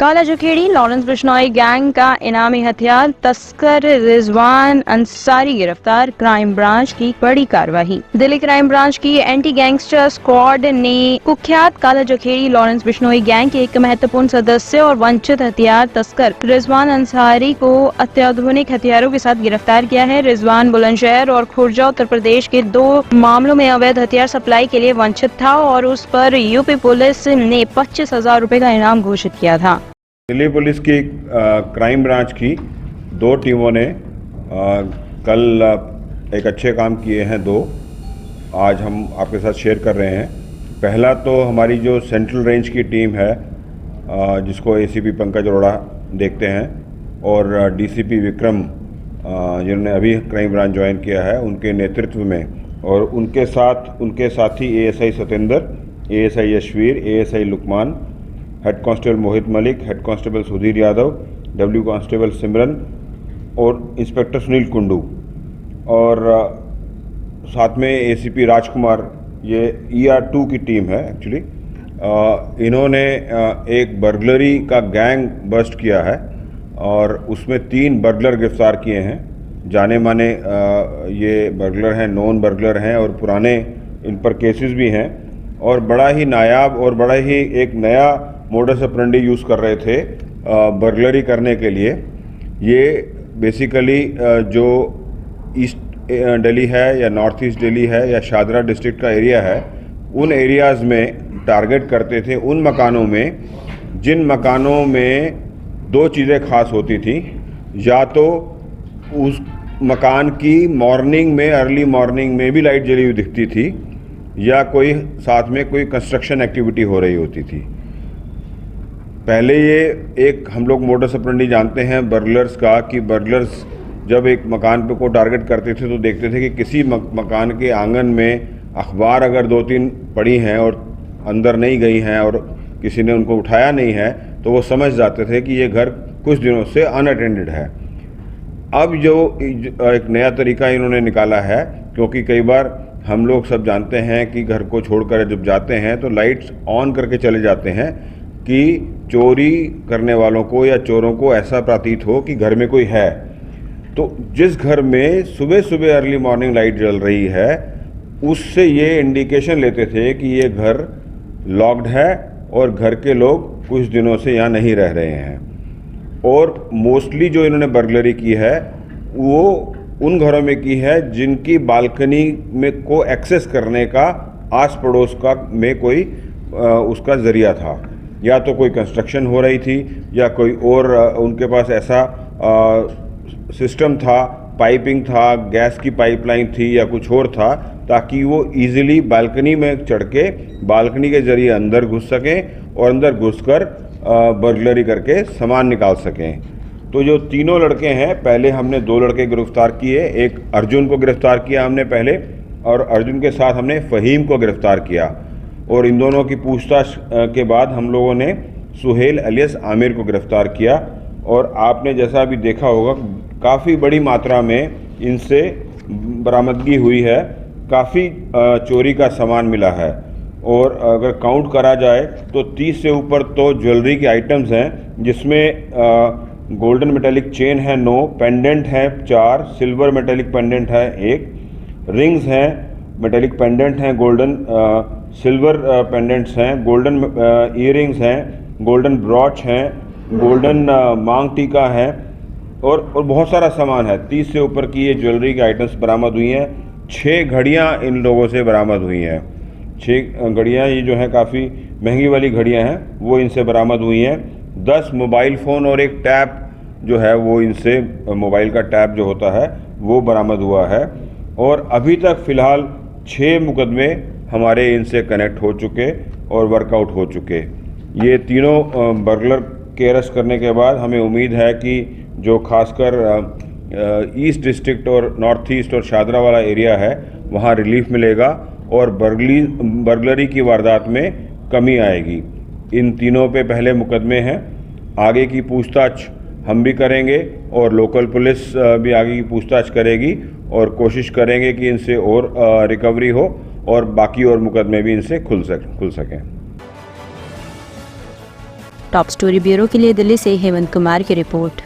काला जुखेड़ी Lawrence Bishnoi gang का इनामी हथियार तस्कर रिजवान अंसारी गिरफ्तार, क्राइम ब्रांच की बड़ी कार्रवाई। दिल्ली क्राइम ब्रांच की एंटी गैंगस्टर स्क्वाड ने कुख्यात काला जुखेड़ी लॉरेंस बिश्नोई गैंग के एक महत्वपूर्ण सदस्य और वंचित हथियार तस्कर रिजवान अंसारी को अत्याधुनिक हथियारों के साथ गिरफ्तार किया है। रिजवान बुलंदशहर और खुर्जा उत्तर प्रदेश के 2 मामलों में अवैध हथियार सप्लाई के लिए वंचित था और उस पर यूपी पुलिस ने 25,000 रुपए का इनाम घोषित किया था। दिल्ली पुलिस की क्राइम ब्रांच की 2 टीमों ने कल एक अच्छे काम किए हैं। 2 आज हम आपके साथ शेयर कर रहे हैं। पहला तो हमारी जो सेंट्रल रेंज की टीम है, जिसको एसीपी पंकज अरोड़ा देखते हैं, और डीसीपी विक्रम जिन्होंने अभी क्राइम ब्रांच ज्वाइन किया है, उनके नेतृत्व में, और उनके साथी ASI Satendra, ASI Yashveer, ASI Lukman, head constable Mohit Malik, head constable Sudhir Yadav, W constable Simran और इंस्पेक्टर सुनील कुंडू, और साथ में एसीपी राजकुमार। ये ER2 की टीम है एक्चुअली। इन्होंने एक बर्गलरी का गैंग बस्ट किया है और उसमें 3 बर्गलर गिरफ्तार किए हैं। जाने माने ये बर्गलर हैं, नॉन बर्गलर हैं, और पुराने इन पर केसेस भी हैं, और बड़ा ही नायाब और बड़ा ही एक नया मोडस ऑपरेंडी यूज़ कर रहे थे बर्गलरी करने के लिए। ये बेसिकली जो ईस्ट दिल्ली है या नॉर्थ ईस्ट दिल्ली है या शादरा डिस्ट्रिक्ट का एरिया है, उन एरियाज़ में टारगेट करते थे, उन मकानों में जिन मकानों में 2 चीज़ें खास होती थी। या तो उस मकान की मॉर्निंग में, अर्ली मॉर्निंग में भी लाइट जली हुई दिखती थी, या कोई साथ में कोई कंस्ट्रक्शन एक्टिविटी हो रही होती थी। पहले ये एक हम लोग मोडस ऑपरेंडी जानते हैं बर्गलर्स का, कि बर्गलर्स जब एक मकान पे को टारगेट करते थे तो देखते थे कि किसी मकान के आंगन में अखबार अगर 2-3 पड़ी हैं और अंदर नहीं गई हैं और किसी ने उनको उठाया नहीं है, तो वो समझ जाते थे कि ये घर कुछ दिनों से अनअटेंडेड है। अब जो एक नया तरीका इन्होंने निकाला है, क्योंकि कई बार हम लोग सब जानते हैं कि घर को छोड़कर जब जाते हैं तो लाइट्स ऑन करके चले जाते हैं कि चोरी करने वालों को या चोरों को ऐसा प्रतीत हो कि घर में कोई है। तो जिस घर में सुबह सुबह अर्ली मॉर्निंग लाइट जल रही है, उससे ये इंडिकेशन लेते थे कि ये घर लॉक्ड है और घर के लोग कुछ दिनों से यहाँ नहीं रह रहे हैं। और मोस्टली जो इन्होंने बर्गलरी की है वो उन घरों में की है जिनकी बालकनी में को एक्सेस करने का आस पड़ोस का में कोई उसका ज़रिया था, या तो कोई कंस्ट्रक्शन हो रही थी या कोई और उनके पास ऐसा सिस्टम था, पाइपिंग था, गैस की पाइपलाइन थी या कुछ और था, ताकि वो इजीली बालकनी में चढ़ के बालकनी के ज़रिए अंदर घुस सकें और अंदर घुसकर बर्गलरी करके सामान निकाल सकें। तो जो 3 लड़के हैं, पहले हमने 2 लड़के गिरफ्तार किए। एक अर्जुन को गिरफ्तार किया हमने पहले, और अर्जुन के साथ हमने फ़हीम को गिरफ्तार किया, और इन दोनों की पूछताछ के बाद हम लोगों ने सुहेल अलियास आमिर को गिरफ्तार किया। और आपने जैसा अभी देखा होगा, काफ़ी बड़ी मात्रा में इनसे बरामदगी हुई है, काफ़ी चोरी का सामान मिला है, और अगर काउंट करा जाए तो 30 से ऊपर तो ज्वेलरी के आइटम्स हैं, जिसमें गोल्डन मेटेलिक चेन है 9, पेंडेंट हैं 4, सिल्वर मेटेलिक पेंडेंट है 1, रिंग्स हैं, मेटेलिक पेंडेंट हैं, गोल्डन सिल्वर पेंडेंट्स हैं, गोल्डन ईयरिंग्स हैं, गोल्डन ब्रॉच हैं, गोल्डन मांग टीका है, और बहुत सारा सामान है। 30 से ऊपर की ये ज्वेलरी के आइटम्स बरामद हुई हैं। 6 घड़ियाँ इन लोगों से बरामद हुई हैं। 6 घड़ियाँ ये जो हैं काफ़ी महंगी वाली घड़ियाँ हैं, वो इनसे बरामद हुई हैं। 10 मोबाइल फ़ोन और एक टैब जो है वो इनसे, मोबाइल का टैब जो होता है वो बरामद हुआ है। और अभी तक फ़िलहाल 6 मुकदमे हमारे इनसे कनेक्ट हो चुके और वर्कआउट हो चुके। ये तीनों बर्गलर के अरेस्ट करने के बाद हमें उम्मीद है कि जो खासकर ईस्ट डिस्ट्रिक्ट और नॉर्थ ईस्ट और शादरा वाला एरिया है, वहाँ रिलीफ मिलेगा और बर्गलरी की वारदात में कमी आएगी। इन तीनों पे पहले मुकदमे हैं। आगे की पूछताछ हम भी करेंगे और लोकल पुलिस भी आगे की पूछताछ करेगी, और कोशिश करेंगे कि इनसे और रिकवरी हो और बाकी और मुकदमे भी इनसे खुल सकें। टॉप स्टोरी ब्यूरो के लिए दिल्ली से हेमंत कुमार की रिपोर्ट।